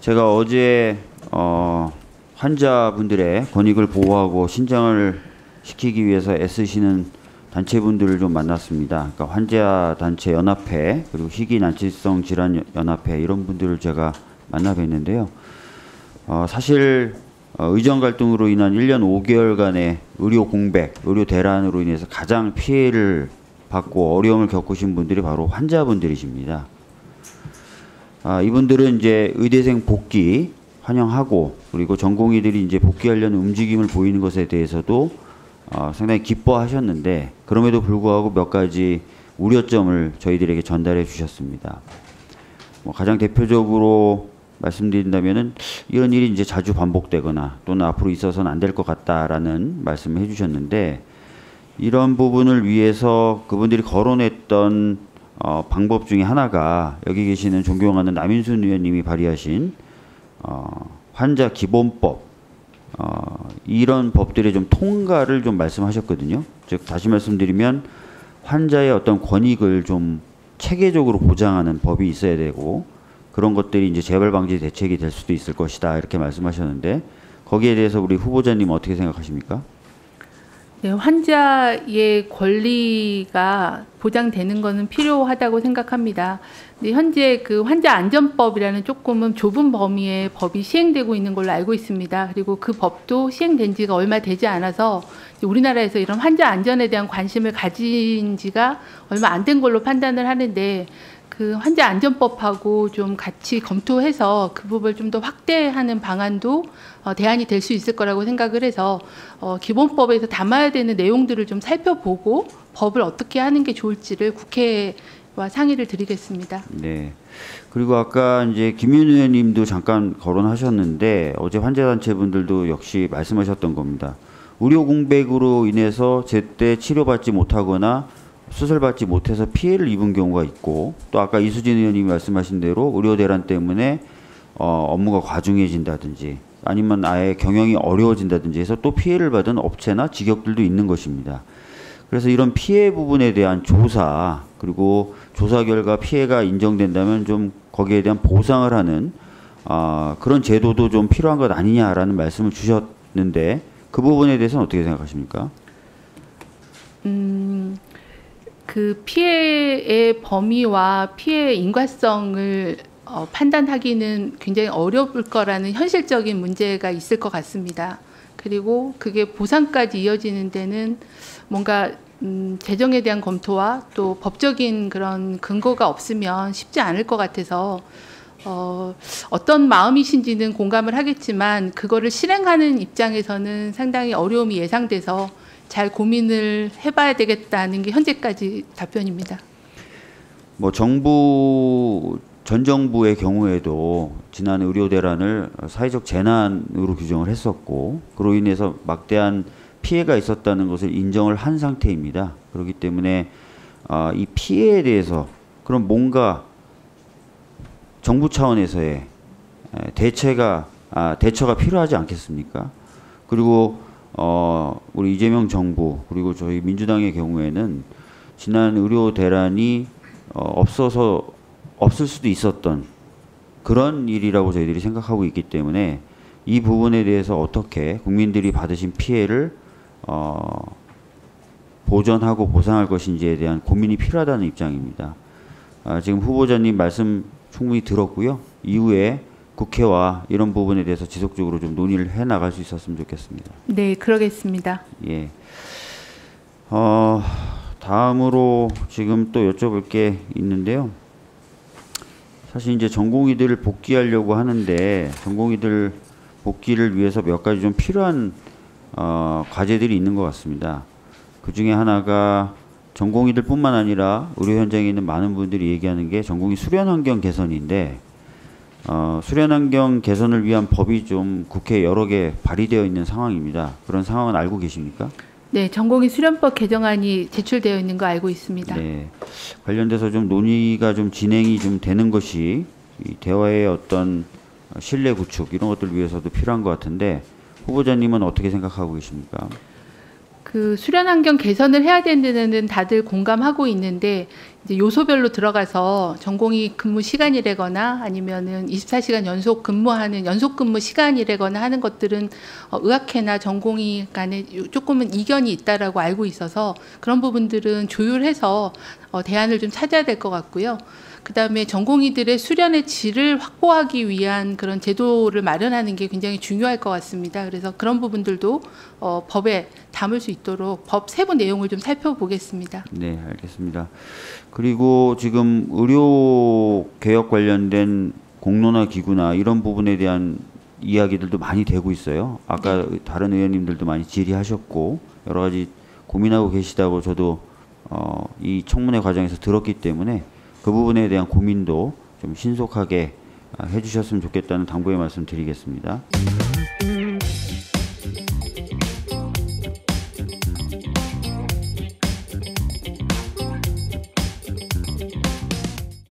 제가 어제 환자분들의 권익을 보호하고 신장을 시키기 위해서 애쓰시는 단체분들을 좀 만났습니다. 그러니까 환자 단체 연합회 그리고 희귀난치성 질환 연합회 이런 분들을 제가 만나 뵀는데요. 사실 의정 갈등으로 인한 1년 5개월간의 의료 공백, 의료 대란으로 인해서 가장 피해를 받고 어려움을 겪으신 분들이 바로 환자분들이십니다. 이분들은 이제 의대생 복귀 환영하고 그리고 전공의들이 이제 복귀하려는 움직임을 보이는 것에 대해서도 상당히 기뻐하셨는데 그럼에도 불구하고 몇 가지 우려점을 저희들에게 전달해 주셨습니다. 가장 대표적으로 말씀드린다면은 이런 일이 이제 자주 반복되거나 또는 앞으로 있어서는 안 될 것 같다라는 말씀을 해주셨는데 이런 부분을 위해서 그분들이 거론했던 방법 중에 하나가 여기 계시는 존경하는 남인순 의원님이 발의하신 환자 기본법 이런 법들의 좀 통과를 좀 말씀하셨거든요. 즉 다시 말씀드리면 환자의 어떤 권익을 좀 체계적으로 보장하는 법이 있어야 되고 그런 것들이 이제 재발 방지 대책이 될 수도 있을 것이다 이렇게 말씀하셨는데 거기에 대해서 우리 후보자님 어떻게 생각하십니까? 네, 환자의 권리가 보장되는 것은 필요하다고 생각합니다. 근데 현재 그 환자 안전법이라는 조금은 좁은 범위의 법이 시행되고 있는 걸로 알고 있습니다. 그리고 그 법도 시행된 지가 얼마 되지 않아서 우리나라에서 이런 환자 안전에 대한 관심을 가진 지가 얼마 안 된 걸로 판단을 하는데 그 환자 안전법하고 좀 같이 검토해서 그 부분을 좀 더 확대하는 방안도 대안이 될 수 있을 거라고 생각을 해서 기본법에서 담아야 되는 내용들을 좀 살펴보고 법을 어떻게 하는 게 좋을지를 국회와 상의를 드리겠습니다. 네. 그리고 아까 이제 김윤 의원님도 잠깐 거론하셨는데 어제 환자단체분들도 역시 말씀하셨던 겁니다. 의료 공백으로 인해서 제때 치료받지 못하거나 수술받지 못해서 피해를 입은 경우가 있고 또 아까 이수진 의원님이 말씀하신 대로 의료 대란 때문에 업무가 과중해진다든지 아니면 아예 경영이 어려워진다든지 해서 또 피해를 받은 업체나 직역들도 있는 것입니다. 그래서 이런 피해 부분에 대한 조사 그리고 조사 결과 피해가 인정된다면 좀 거기에 대한 보상을 하는 그런 제도도 좀 필요한 것 아니냐라는 말씀을 주셨는데 그 부분에 대해서는 어떻게 생각하십니까? 그 피해의 범위와 피해의 인과성을 판단하기는 굉장히 어려울 거라는 현실적인 문제가 있을 것 같습니다. 그리고 그게 보상까지 이어지는 데는 뭔가 재정에 대한 검토와 또 법적인 그런 근거가 없으면 쉽지 않을 것 같아서 어떤 마음이신지는 공감을 하겠지만 그거를 실행하는 입장에서는 상당히 어려움이 예상돼서 잘 고민을 해봐야 되겠다는 게 현재까지 답변입니다. 전 정부의 경우에도 지난 의료 대란을 사회적 재난으로 규정을 했었고 그로 인해서 막대한 피해가 있었다는 것을 인정을 한 상태입니다. 그렇기 때문에 이 피해에 대해서 그럼 뭔가 정부 차원에서의 대처가 필요하지 않겠습니까? 그리고 우리 이재명 정부 그리고 저희 민주당의 경우에는 지난 의료 대란이 없을 수도 있었던 그런 일이라고 저희들이 생각하고 있기 때문에 이 부분에 대해서 어떻게 국민들이 받으신 피해를 보전하고 보상할 것인지에 대한 고민이 필요하다는 입장입니다. 지금 후보자님 말씀 충분히 들었고요. 이후에 국회와 이런 부분에 대해서 지속적으로 좀 논의를 해 나갈 수 있었으면 좋겠습니다. 네, 그러겠습니다. 예. 다음으로 지금 또 여쭤볼 게 있는데요. 사실 이제 전공의들을 복귀하려고 하는데 전공의들 복귀를 위해서 몇 가지 좀 필요한 과제들이 있는 것 같습니다. 그 중에 하나가 전공의들뿐만 아니라 의료 현장에 있는 많은 분들이 얘기하는 게 전공의 수련 환경 개선인데 수련 환경 개선을 위한 법이 좀 국회에 여러 개 발의되어 있는 상황입니다. 그런 상황은 알고 계십니까? 네, 전공의 수련법 개정안이 제출되어 있는 거 알고 있습니다. 네, 관련돼서 좀 논의가 좀 진행이 좀 되는 것이 이 대화의 어떤 신뢰 구축 이런 것들을 위해서도 필요한 것 같은데 후보자님은 어떻게 생각하고 계십니까? 그 수련 환경 개선을 해야 되는 데는 다들 공감하고 있는데 이제 요소별로 들어가서 전공의 근무 시간이라거나 아니면은 24시간 연속 근무하는 연속 근무 시간이라거나 하는 것들은 의학회나 전공의 간에 조금은 이견이 있다라고 알고 있어서 그런 부분들은 조율해서 대안을 좀 찾아야 될 것 같고요. 그다음에 전공의들의 수련의 질을 확보하기 위한 그런 제도를 마련하는 게 굉장히 중요할 것 같습니다. 그래서 그런 부분들도 법에 담을 수 있도록 법 세부 내용을 좀 살펴보겠습니다. 네, 알겠습니다. 그리고 지금 의료 개혁 관련된 공론화 기구나 이런 부분에 대한 이야기들도 많이 되고 있어요. 아까 다른 의원님들도 많이 질의하셨고 여러 가지 고민하고 계시다고 저도 이 청문회 과정에서 들었기 때문에 그 부분에 대한 고민도 좀 신속하게 해주셨으면 좋겠다는 당부의 말씀 드리겠습니다.